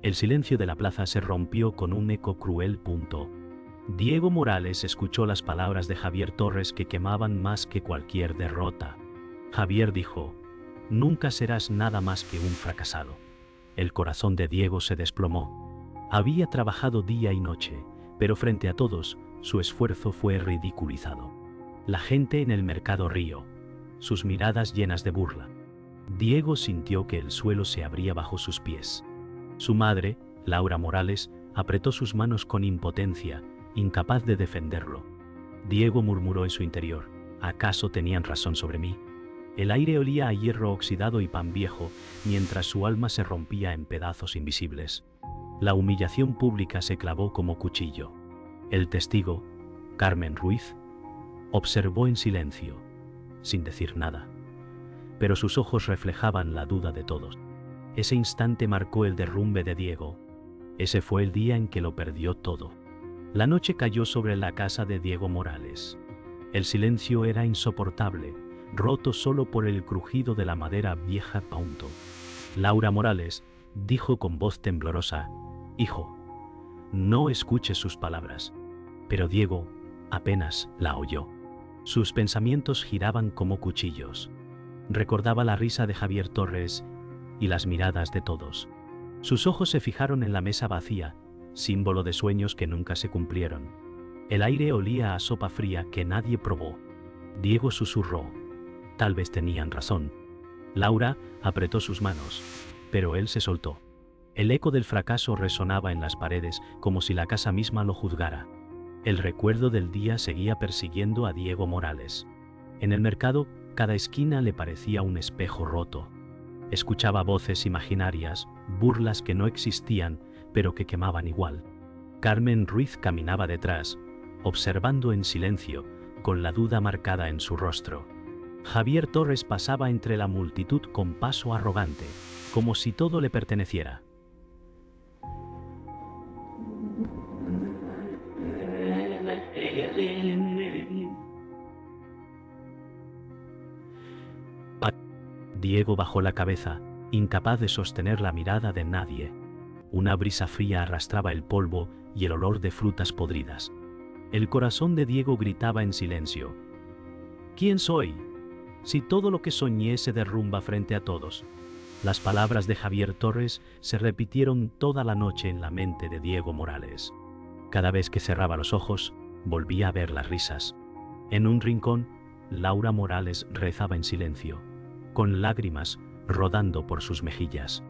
El silencio de la plaza se rompió con un eco cruel. Diego Morales escuchó las palabras de Javier Torres que quemaban más que cualquier derrota. Javier dijo: «Nunca serás nada más que un fracasado». El corazón de Diego se desplomó. Había trabajado día y noche, pero frente a todos, su esfuerzo fue ridiculizado. La gente en el mercado rió, sus miradas llenas de burla. Diego sintió que el suelo se abría bajo sus pies. Su madre, Laura Morales, apretó sus manos con impotencia, incapaz de defenderlo. Diego murmuró en su interior: «¿Acaso tenían razón sobre mí?». El aire olía a hierro oxidado y pan viejo, mientras su alma se rompía en pedazos invisibles. La humillación pública se clavó como cuchillo. El testigo, Carmen Ruiz, observó en silencio, sin decir nada. Pero sus ojos reflejaban la duda de todos. Ese instante marcó el derrumbe de Diego. Ese fue el día en que lo perdió todo. La noche cayó sobre la casa de Diego Morales. El silencio era insoportable, roto solo por el crujido de la madera vieja. Laura Morales dijo con voz temblorosa: «Hijo, no escuches sus palabras». Pero Diego apenas la oyó. Sus pensamientos giraban como cuchillos. Recordaba la risa de Javier Torres y las miradas de todos. Sus ojos se fijaron en la mesa vacía, símbolo de sueños que nunca se cumplieron. El aire olía a sopa fría que nadie probó. Diego susurró: «Tal vez tenían razón». Laura apretó sus manos, pero él se soltó. El eco del fracaso resonaba en las paredes como si la casa misma lo juzgara. El recuerdo del día seguía persiguiendo a Diego Morales. En el mercado, cada esquina le parecía un espejo roto. Escuchaba voces imaginarias, burlas que no existían, pero que quemaban igual. Carmen Ruiz caminaba detrás, observando en silencio, con la duda marcada en su rostro. Javier Torres pasaba entre la multitud con paso arrogante, como si todo le perteneciera. Diego bajó la cabeza, incapaz de sostener la mirada de nadie. Una brisa fría arrastraba el polvo y el olor de frutas podridas. El corazón de Diego gritaba en silencio: «¿Quién soy? Si todo lo que soñé se derrumba frente a todos». Las palabras de Javier Torres se repitieron toda la noche en la mente de Diego Morales. Cada vez que cerraba los ojos, volvía a ver las risas. En un rincón, Laura Morales rezaba en silencio, con lágrimas rodando por sus mejillas.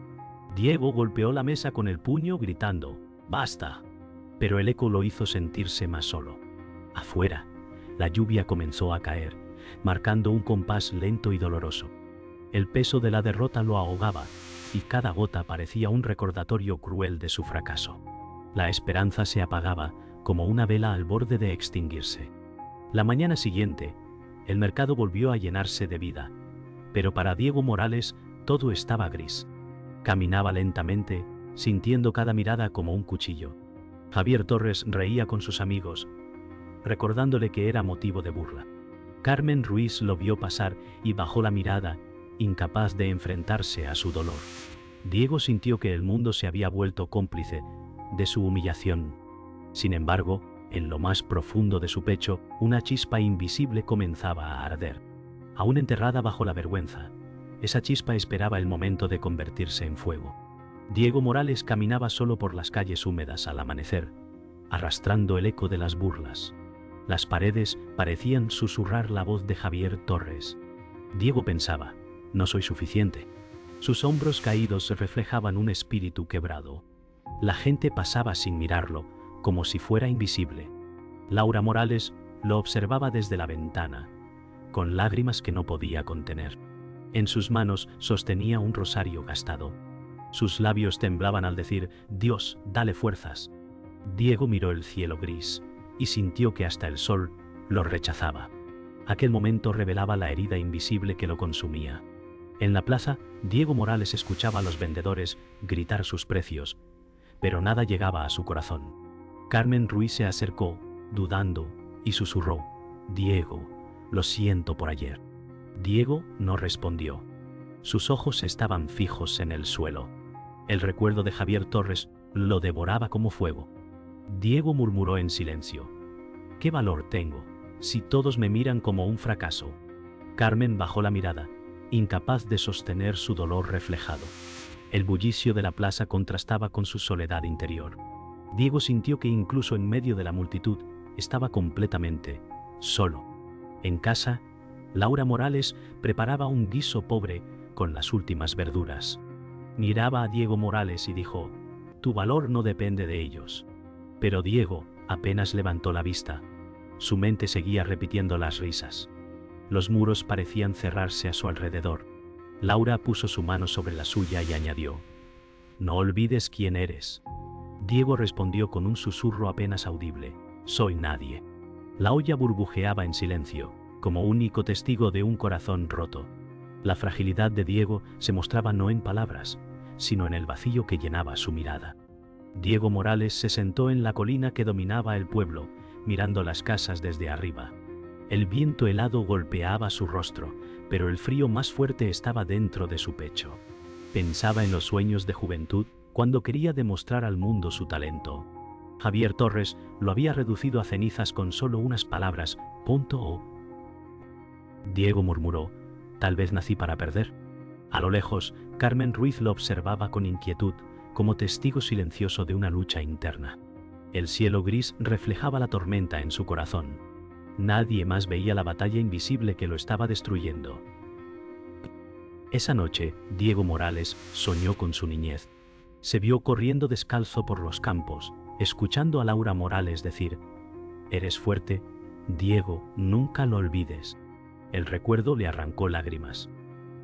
Diego golpeó la mesa con el puño gritando: «¡Basta!». Pero el eco lo hizo sentirse más solo. Afuera, la lluvia comenzó a caer, marcando un compás lento y doloroso. El peso de la derrota lo ahogaba, y cada gota parecía un recordatorio cruel de su fracaso. La esperanza se apagaba como una vela al borde de extinguirse. La mañana siguiente, el mercado volvió a llenarse de vida, pero para Diego Morales todo estaba gris. Caminaba lentamente, sintiendo cada mirada como un cuchillo. Javier Torres reía con sus amigos, recordándole que era motivo de burla. Carmen Ruiz lo vio pasar y bajó la mirada, incapaz de enfrentarse a su dolor. Diego sintió que el mundo se había vuelto cómplice de su humillación. Sin embargo, en lo más profundo de su pecho, una chispa invisible comenzaba a arder. Aún enterrada bajo la vergüenza, esa chispa esperaba el momento de convertirse en fuego. Diego Morales caminaba solo por las calles húmedas al amanecer, arrastrando el eco de las burlas. Las paredes parecían susurrar la voz de Javier Torres. Diego pensaba: «No soy suficiente». Sus hombros caídos reflejaban un espíritu quebrado. La gente pasaba sin mirarlo, como si fuera invisible. Laura Morales lo observaba desde la ventana, con lágrimas que no podía contener. En sus manos sostenía un rosario gastado. Sus labios temblaban al decir: «Dios, dale fuerzas». Diego miró el cielo gris y sintió que hasta el sol lo rechazaba. Aquel momento revelaba la herida invisible que lo consumía. En la plaza, Diego Morales escuchaba a los vendedores gritar sus precios, pero nada llegaba a su corazón. Carmen Ruiz se acercó, dudando, y susurró: «Diego, lo siento por ayer». Diego no respondió. Sus ojos estaban fijos en el suelo. El recuerdo de Javier Torres lo devoraba como fuego. Diego murmuró en silencio. ¿Qué valor tengo, si todos me miran como un fracaso? Carmen bajó la mirada, incapaz de sostener su dolor reflejado. El bullicio de la plaza contrastaba con su soledad interior. Diego sintió que incluso en medio de la multitud estaba completamente solo. En casa, Laura Morales preparaba un guiso pobre con las últimas verduras. Miraba a Diego Morales y dijo: «Tu valor no depende de ellos». Pero Diego apenas levantó la vista. Su mente seguía repitiendo las risas. Los muros parecían cerrarse a su alrededor. Laura puso su mano sobre la suya y añadió: «No olvides quién eres». Diego respondió con un susurro apenas audible: «Soy nadie». La olla burbujeaba en silencio, como único testigo de un corazón roto. La fragilidad de Diego se mostraba no en palabras, sino en el vacío que llenaba su mirada. Diego Morales se sentó en la colina que dominaba el pueblo, mirando las casas desde arriba. El viento helado golpeaba su rostro, pero el frío más fuerte estaba dentro de su pecho. Pensaba en los sueños de juventud, cuando quería demostrar al mundo su talento. Javier Torres lo había reducido a cenizas con solo unas palabras: «punto o». Diego murmuró: «Tal vez nací para perder». A lo lejos, Carmen Ruiz lo observaba con inquietud, como testigo silencioso de una lucha interna. El cielo gris reflejaba la tormenta en su corazón. Nadie más veía la batalla invisible que lo estaba destruyendo. Esa noche, Diego Morales soñó con su niñez. Se vio corriendo descalzo por los campos, escuchando a Laura Morales decir: «Eres fuerte, Diego, nunca lo olvides». El recuerdo le arrancó lágrimas.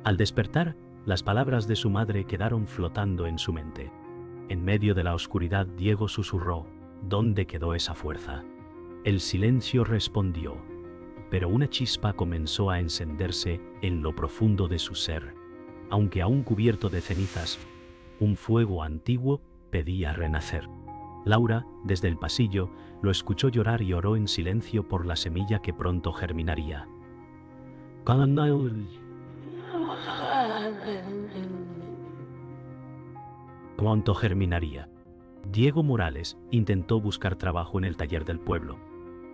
Al despertar, las palabras de su madre quedaron flotando en su mente. En medio de la oscuridad, Diego susurró: «¿Dónde quedó esa fuerza?». El silencio respondió, pero una chispa comenzó a encenderse en lo profundo de su ser. Aunque aún cubierto de cenizas, un fuego antiguo pedía renacer. Laura, desde el pasillo, lo escuchó llorar y oró en silencio por la semilla que pronto germinaría. Pronto germinaría. Diego Morales intentó buscar trabajo en el taller del pueblo.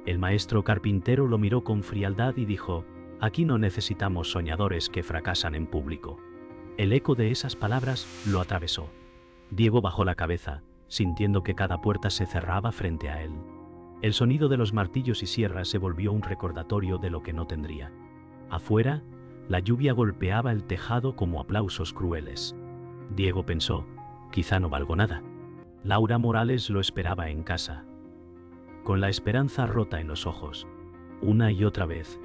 El maestro carpintero lo miró con frialdad y dijo: «Aquí no necesitamos soñadores que fracasan en público». El eco de esas palabras lo atravesó. Diego bajó la cabeza, sintiendo que cada puerta se cerraba frente a él. El sonido de los martillos y sierras se volvió un recordatorio de lo que no tendría. Afuera, la lluvia golpeaba el tejado como aplausos crueles. Diego pensó: «Quizá no valgo nada». Laura Morales lo esperaba en casa, con la esperanza rota en los ojos. Una y otra vez,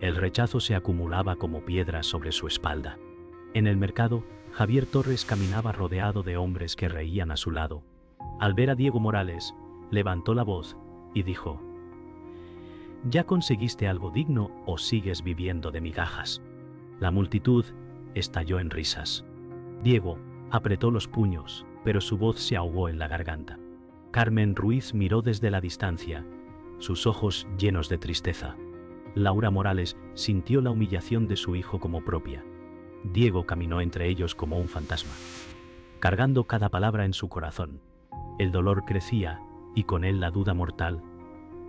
el rechazo se acumulaba como piedras sobre su espalda. En el mercado, Javier Torres caminaba rodeado de hombres que reían a su lado. Al ver a Diego Morales, levantó la voz y dijo: «¿Ya conseguiste algo digno o sigues viviendo de migajas?». La multitud estalló en risas. Diego apretó los puños, pero su voz se ahogó en la garganta. Carmen Ruiz miró desde la distancia, sus ojos llenos de tristeza. Laura Morales sintió la humillación de su hijo como propia. Diego caminó entre ellos como un fantasma, cargando cada palabra en su corazón. El dolor crecía, y con él la duda mortal.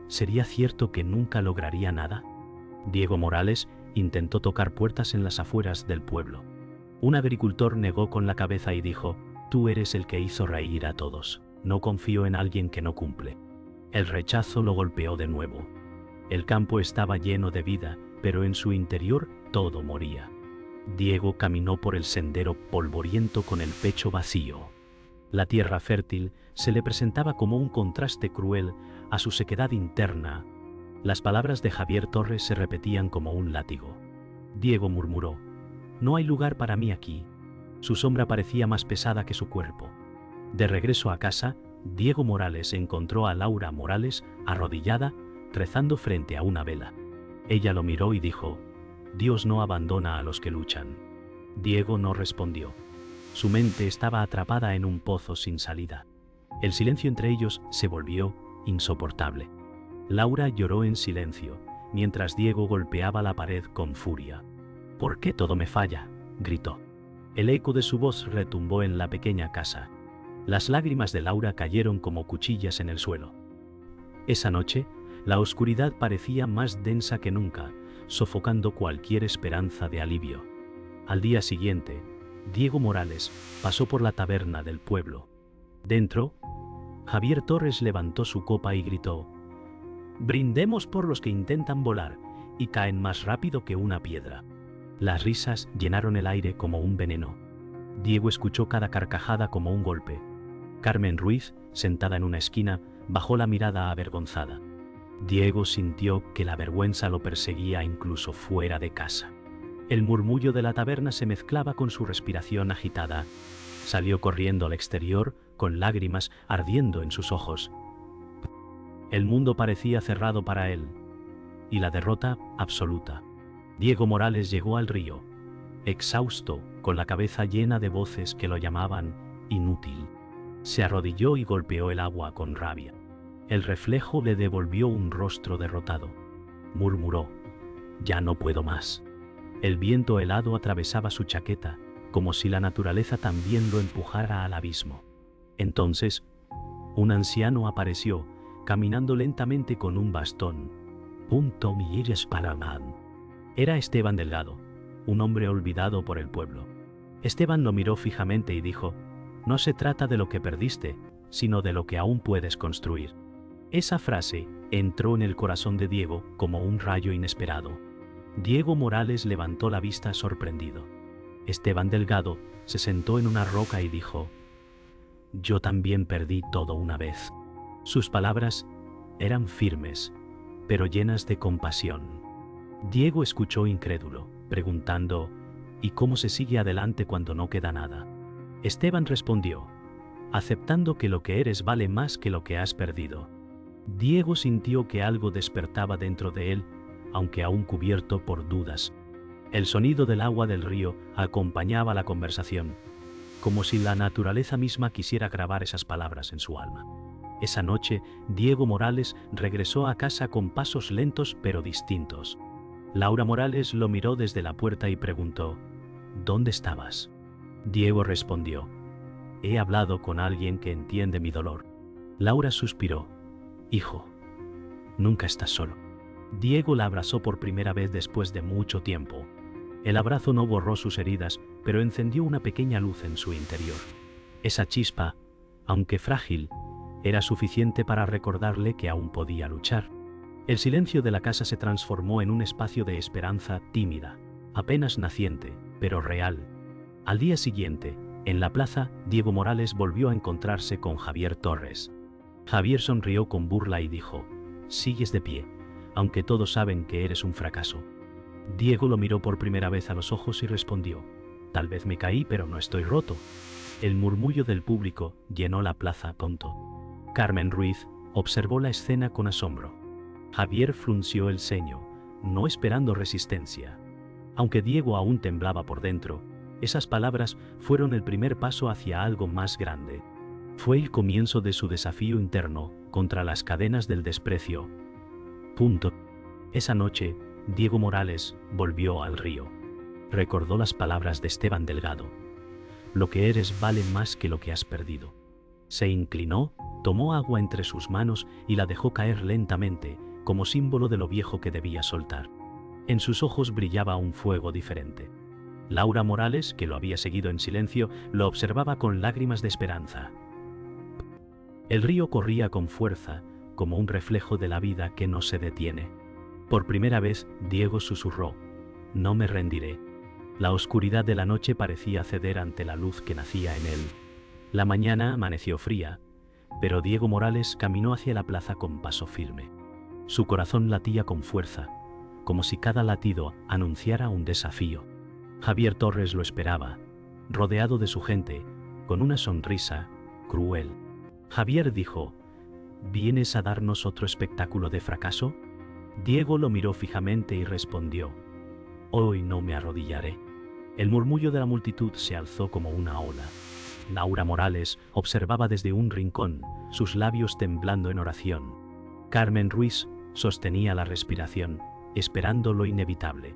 ¿Sería cierto que nunca lograría nada? Diego Morales intentó tocar puertas en las afueras del pueblo. Un agricultor negó con la cabeza y dijo: «Tú eres el que hizo reír a todos. No confío en alguien que no cumple». El rechazo lo golpeó de nuevo. El campo estaba lleno de vida, pero en su interior todo moría. Diego caminó por el sendero polvoriento con el pecho vacío. La tierra fértil se le presentaba como un contraste cruel a su sequedad interna. Las palabras de Javier Torres se repetían como un látigo. Diego murmuró: «No hay lugar para mí aquí». Su sombra parecía más pesada que su cuerpo. De regreso a casa, Diego Morales encontró a Laura Morales arrodillada, rezando frente a una vela. Ella lo miró y dijo: «Dios no abandona a los que luchan». Diego no respondió. Su mente estaba atrapada en un pozo sin salida. El silencio entre ellos se volvió insoportable. Laura lloró en silencio, mientras Diego golpeaba la pared con furia. «¿Por qué todo me falla?», gritó. El eco de su voz retumbó en la pequeña casa. Las lágrimas de Laura cayeron como cuchillas en el suelo. Esa noche, la oscuridad parecía más densa que nunca, sofocando cualquier esperanza de alivio. Al día siguiente, Diego Morales pasó por la taberna del pueblo. Dentro, Javier Torres levantó su copa y gritó: «Brindemos por los que intentan volar y caen más rápido que una piedra». Las risas llenaron el aire como un veneno. Diego escuchó cada carcajada como un golpe. Carmen Ruiz, sentada en una esquina, bajó la mirada avergonzada. Diego sintió que la vergüenza lo perseguía incluso fuera de casa. El murmullo de la taberna se mezclaba con su respiración agitada. Salió corriendo al exterior, con lágrimas ardiendo en sus ojos. El mundo parecía cerrado para él, y la derrota absoluta. Diego Morales llegó al río, exhausto, con la cabeza llena de voces que lo llamaban inútil. Se arrodilló y golpeó el agua con rabia. El reflejo le devolvió un rostro derrotado. Murmuró: «Ya no puedo más». El viento helado atravesaba su chaqueta, como si la naturaleza también lo empujara al abismo. Entonces, un anciano apareció, caminando lentamente con un bastón. «Punto mires para man». Era Esteban Delgado, un hombre olvidado por el pueblo. Esteban lo miró fijamente y dijo: «No se trata de lo que perdiste, sino de lo que aún puedes construir». Esa frase entró en el corazón de Diego como un rayo inesperado. Diego Morales levantó la vista sorprendido. Esteban Delgado se sentó en una roca y dijo: «Yo también perdí todo una vez». Sus palabras eran firmes, pero llenas de compasión. Diego escuchó incrédulo, preguntando: «¿Y cómo se sigue adelante cuando no queda nada?». Esteban respondió: «Aceptando que lo que eres vale más que lo que has perdido». Diego sintió que algo despertaba dentro de él, aunque aún cubierto por dudas. El sonido del agua del río acompañaba la conversación, como si la naturaleza misma quisiera grabar esas palabras en su alma. Esa noche, Diego Morales regresó a casa con pasos lentos pero distintos. Laura Morales lo miró desde la puerta y preguntó: «¿Dónde estabas?». Diego respondió: «He hablado con alguien que entiende mi dolor». Laura suspiró: «Hijo, nunca estás solo». Diego la abrazó por primera vez después de mucho tiempo. El abrazo no borró sus heridas, pero encendió una pequeña luz en su interior. Esa chispa, aunque frágil, era suficiente para recordarle que aún podía luchar. El silencio de la casa se transformó en un espacio de esperanza tímida, apenas naciente, pero real. Al día siguiente, en la plaza, Diego Morales volvió a encontrarse con Javier Torres. Javier sonrió con burla y dijo: «Sigues de pie, aunque todos saben que eres un fracaso». Diego lo miró por primera vez a los ojos y respondió: «Tal vez me caí, pero no estoy roto». El murmullo del público llenó la plaza pronto. Carmen Ruiz observó la escena con asombro. Javier frunció el ceño, no esperando resistencia. Aunque Diego aún temblaba por dentro, esas palabras fueron el primer paso hacia algo más grande. Fue el comienzo de su desafío interno contra las cadenas del desprecio. Esa noche, Diego Morales volvió al río. Recordó las palabras de Esteban Delgado: «Lo que eres vale más que lo que has perdido». Se inclinó, tomó agua entre sus manos y la dejó caer lentamente, como símbolo de lo viejo que debía soltar. En sus ojos brillaba un fuego diferente. Laura Morales, que lo había seguido en silencio, lo observaba con lágrimas de esperanza. El río corría con fuerza, como un reflejo de la vida que no se detiene. Por primera vez, Diego susurró: «No me rendiré». La oscuridad de la noche parecía ceder ante la luz que nacía en él. La mañana amaneció fría, pero Diego Morales caminó hacia la plaza con paso firme. Su corazón latía con fuerza, como si cada latido anunciara un desafío. Javier Torres lo esperaba, rodeado de su gente, con una sonrisa cruel. Javier dijo: «¿Vienes a darnos otro espectáculo de fracaso?». Diego lo miró fijamente y respondió: «Hoy no me arrodillaré». El murmullo de la multitud se alzó como una ola. Laura Morales observaba desde un rincón, sus labios temblando en oración. Carmen Ruiz sostenía la respiración, esperando lo inevitable.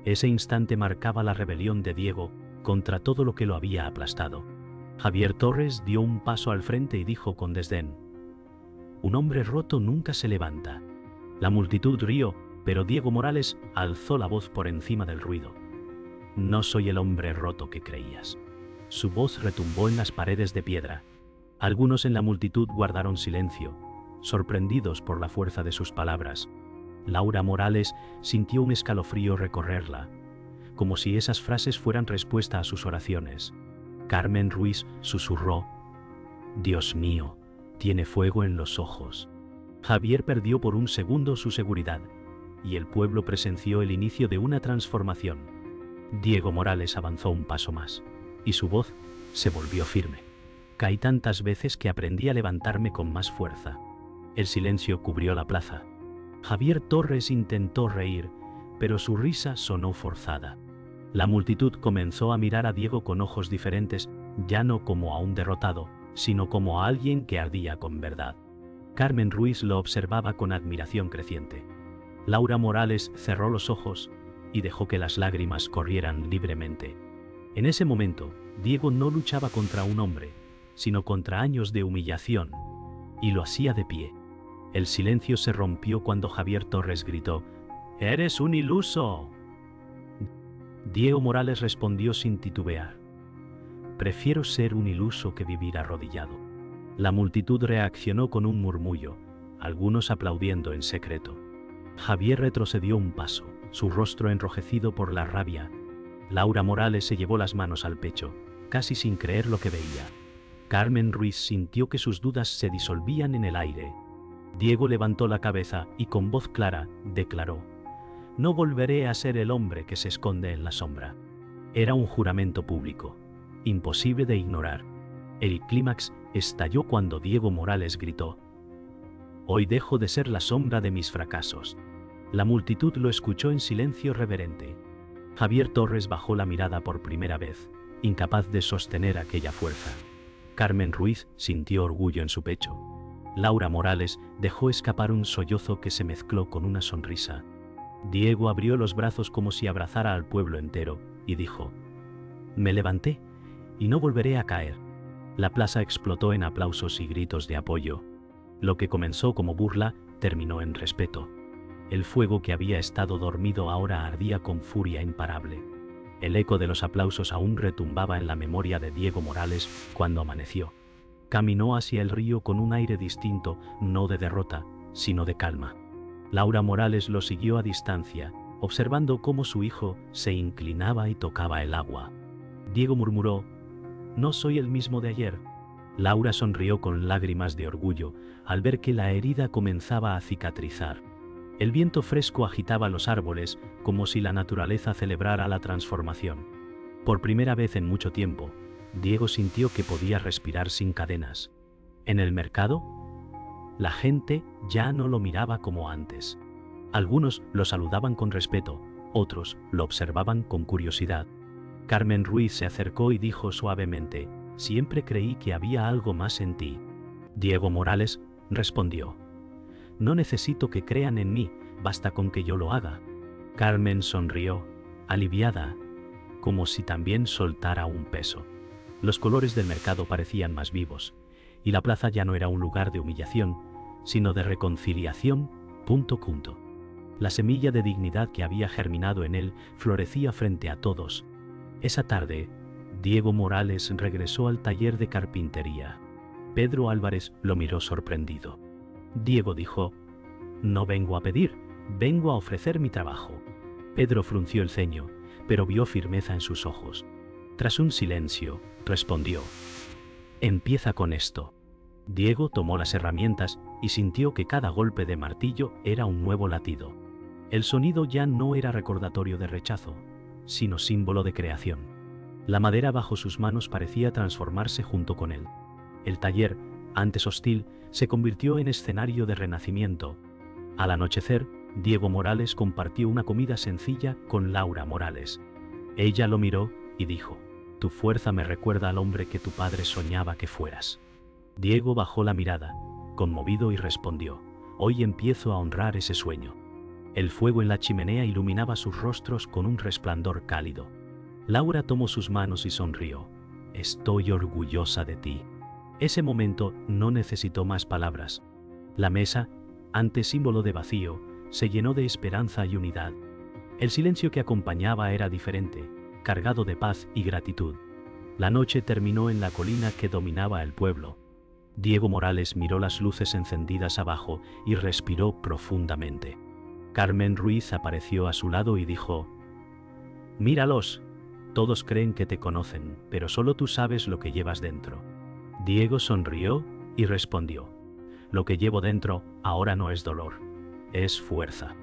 Ese instante marcaba la rebelión de Diego contra todo lo que lo había aplastado. Javier Torres dio un paso al frente y dijo con desdén: «Un hombre roto nunca se levanta». La multitud rió, pero Diego Morales alzó la voz por encima del ruido: «No soy el hombre roto que creías». Su voz retumbó en las paredes de piedra. Algunos en la multitud guardaron silencio, sorprendidos por la fuerza de sus palabras. Laura Morales sintió un escalofrío recorrerla, como si esas frases fueran respuesta a sus oraciones. Carmen Ruiz susurró: «Dios mío, tiene fuego en los ojos». Javier perdió por un segundo su seguridad, y el pueblo presenció el inicio de una transformación. Diego Morales avanzó un paso más, y su voz se volvió firme. «Caí tantas veces que aprendí a levantarme con más fuerza». El silencio cubrió la plaza. Javier Torres intentó reír, pero su risa sonó forzada. La multitud comenzó a mirar a Diego con ojos diferentes, ya no como a un derrotado, sino como a alguien que ardía con verdad. Carmen Ruiz lo observaba con admiración creciente. Laura Morales cerró los ojos y dejó que las lágrimas corrieran libremente. En ese momento, Diego no luchaba contra un hombre, sino contra años de humillación, y lo hacía de pie. El silencio se rompió cuando Javier Torres gritó: «¡Eres un iluso!». Diego Morales respondió sin titubear: «Prefiero ser un iluso que vivir arrodillado». La multitud reaccionó con un murmullo, algunos aplaudiendo en secreto. Javier retrocedió un paso, su rostro enrojecido por la rabia. Laura Morales se llevó las manos al pecho, casi sin creer lo que veía. Carmen Ruiz sintió que sus dudas se disolvían en el aire. Diego levantó la cabeza y con voz clara declaró: «No volveré a ser el hombre que se esconde en la sombra». Era un juramento público, imposible de ignorar. El clímax estalló cuando Diego Morales gritó: «Hoy dejo de ser la sombra de mis fracasos». La multitud lo escuchó en silencio reverente. Javier Torres bajó la mirada por primera vez, incapaz de sostener aquella fuerza. Carmen Ruiz sintió orgullo en su pecho. Laura Morales dejó escapar un sollozo que se mezcló con una sonrisa. Diego abrió los brazos como si abrazara al pueblo entero y dijo: «Me levanté y no volveré a caer». La plaza explotó en aplausos y gritos de apoyo. Lo que comenzó como burla terminó en respeto. El fuego que había estado dormido ahora ardía con furia imparable. El eco de los aplausos aún retumbaba en la memoria de Diego Morales cuando amaneció. Caminó hacia el río con un aire distinto, no de derrota, sino de calma. Laura Morales lo siguió a distancia, observando cómo su hijo se inclinaba y tocaba el agua. Diego murmuró: «No soy el mismo de ayer». Laura sonrió con lágrimas de orgullo al ver que la herida comenzaba a cicatrizar. El viento fresco agitaba los árboles como si la naturaleza celebrara la transformación. Por primera vez en mucho tiempo, Diego sintió que podía respirar sin cadenas. En el mercado, la gente ya no lo miraba como antes. Algunos lo saludaban con respeto, otros lo observaban con curiosidad. Carmen Ruiz se acercó y dijo suavemente: «Siempre creí que había algo más en ti». Diego Morales respondió: «No necesito que crean en mí, basta con que yo lo haga». Carmen sonrió, aliviada, como si también soltara un peso. Los colores del mercado parecían más vivos, y la plaza ya no era un lugar de humillación, sino de reconciliación. La semilla de dignidad que había germinado en él florecía frente a todos. Esa tarde, Diego Morales regresó al taller de carpintería. Pedro Álvarez lo miró sorprendido. Diego dijo: «No vengo a pedir, vengo a ofrecer mi trabajo». Pedro frunció el ceño, pero vio firmeza en sus ojos. Tras un silencio, respondió: «Empieza con esto». Diego tomó las herramientas y sintió que cada golpe de martillo era un nuevo latido. El sonido ya no era recordatorio de rechazo, sino símbolo de creación. La madera bajo sus manos parecía transformarse junto con él. El taller, antes hostil, se convirtió en escenario de renacimiento. Al anochecer, Diego Morales compartió una comida sencilla con Laura Morales. Ella lo miró y dijo: «Tu fuerza me recuerda al hombre que tu padre soñaba que fueras». Diego bajó la mirada, conmovido, y respondió: «Hoy empiezo a honrar ese sueño». El fuego en la chimenea iluminaba sus rostros con un resplandor cálido. Laura tomó sus manos y sonrió. Estoy orgullosa de ti. Ese momento no necesitó más palabras. La mesa, antes símbolo de vacío, se llenó de esperanza y unidad. El silencio que acompañaba era diferente, cargado de paz y gratitud. La noche terminó en la colina que dominaba el pueblo. Diego Morales miró las luces encendidas abajo y respiró profundamente. Carmen Ruiz apareció a su lado y dijo: «Míralos. Todos creen que te conocen, pero solo tú sabes lo que llevas dentro». Diego sonrió y respondió: «Lo que llevo dentro ahora no es dolor, es fuerza».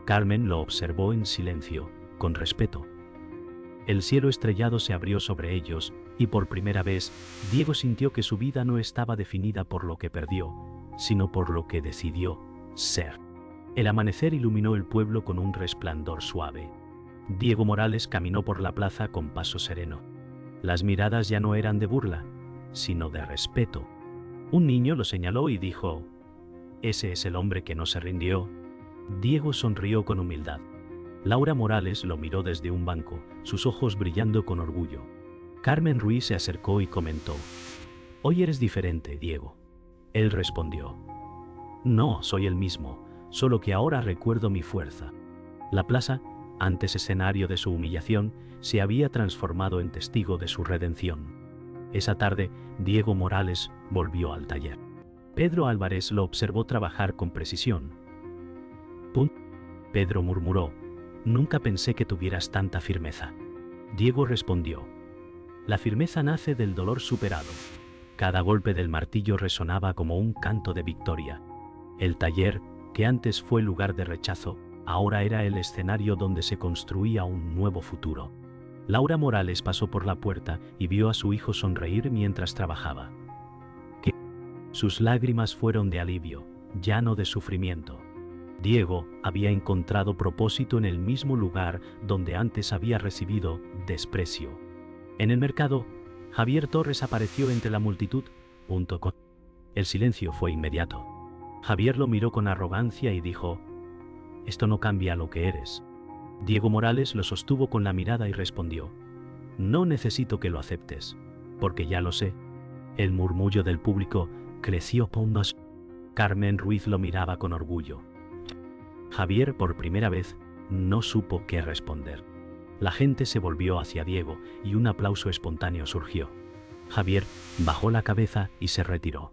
Carmen lo observó en silencio, con respeto. El cielo estrellado se abrió sobre ellos, y por primera vez, Diego sintió que su vida no estaba definida por lo que perdió, sino por lo que decidió ser. El amanecer iluminó el pueblo con un resplandor suave. Diego Morales caminó por la plaza con paso sereno. Las miradas ya no eran de burla, sino de respeto. Un niño lo señaló y dijo: «Ese es el hombre que no se rindió». Diego sonrió con humildad. Laura Morales lo miró desde un banco, sus ojos brillando con orgullo. Carmen Ruiz se acercó y comentó: «Hoy eres diferente, Diego». Él respondió: «No, soy el mismo, solo que ahora recuerdo mi fuerza». La plaza, antes escenario de su humillación, se había transformado en testigo de su redención. Esa tarde, Diego Morales volvió al taller. Pedro Álvarez lo observó trabajar con precisión. Pedro murmuró: «Nunca pensé que tuvieras tanta firmeza». Diego respondió: «La firmeza nace del dolor superado». Cada golpe del martillo resonaba como un canto de victoria. El taller, que antes fue lugar de rechazo, ahora era el escenario donde se construía un nuevo futuro. Laura Morales pasó por la puerta y vio a su hijo sonreír mientras trabajaba. Sus lágrimas fueron de alivio, ya no de sufrimiento. Diego había encontrado propósito en el mismo lugar donde antes había recibido desprecio. En el mercado, Javier Torres apareció entre la multitud. El silencio fue inmediato. Javier lo miró con arrogancia y dijo: «Esto no cambia lo que eres». Diego Morales lo sostuvo con la mirada y respondió: «No necesito que lo aceptes, porque ya lo sé». El murmullo del público creció más. Carmen Ruiz lo miraba con orgullo. Javier, por primera vez, no supo qué responder. La gente se volvió hacia Diego y un aplauso espontáneo surgió. Javier bajó la cabeza y se retiró.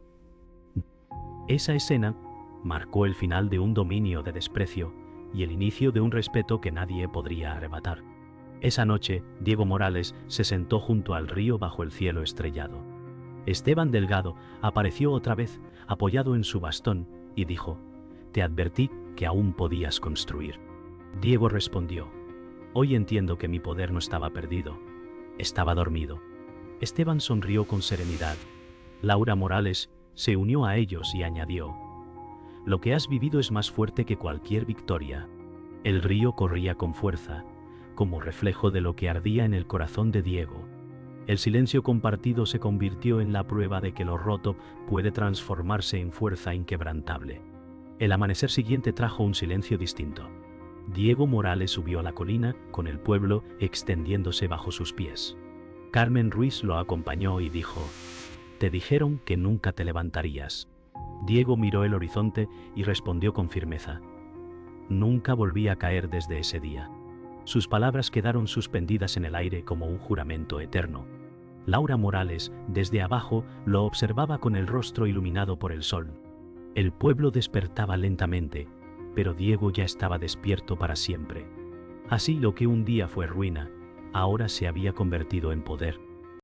Esa escena marcó el final de un dominio de desprecio y el inicio de un respeto que nadie podría arrebatar. Esa noche, Diego Morales se sentó junto al río bajo el cielo estrellado. Esteban Delgado apareció otra vez, apoyado en su bastón, y dijo: «Te advertí que aún podías construir». Diego respondió: «Hoy entiendo que mi poder no estaba perdido, estaba dormido». Esteban sonrió con serenidad. Laura Morales se unió a ellos y añadió: «Lo que has vivido es más fuerte que cualquier victoria». El río corría con fuerza, como reflejo de lo que ardía en el corazón de Diego. El silencio compartido se convirtió en la prueba de que lo roto puede transformarse en fuerza inquebrantable. El amanecer siguiente trajo un silencio distinto. Diego Morales subió a la colina, con el pueblo extendiéndose bajo sus pies. Carmen Ruiz lo acompañó y dijo: «Te dijeron que nunca te levantarías». Diego miró el horizonte y respondió con firmeza: «Nunca volví a caer desde ese día». Sus palabras quedaron suspendidas en el aire como un juramento eterno. Laura Morales, desde abajo, lo observaba con el rostro iluminado por el sol. El pueblo despertaba lentamente, pero Diego ya estaba despierto para siempre. Así lo que un día fue ruina, ahora se había convertido en poder.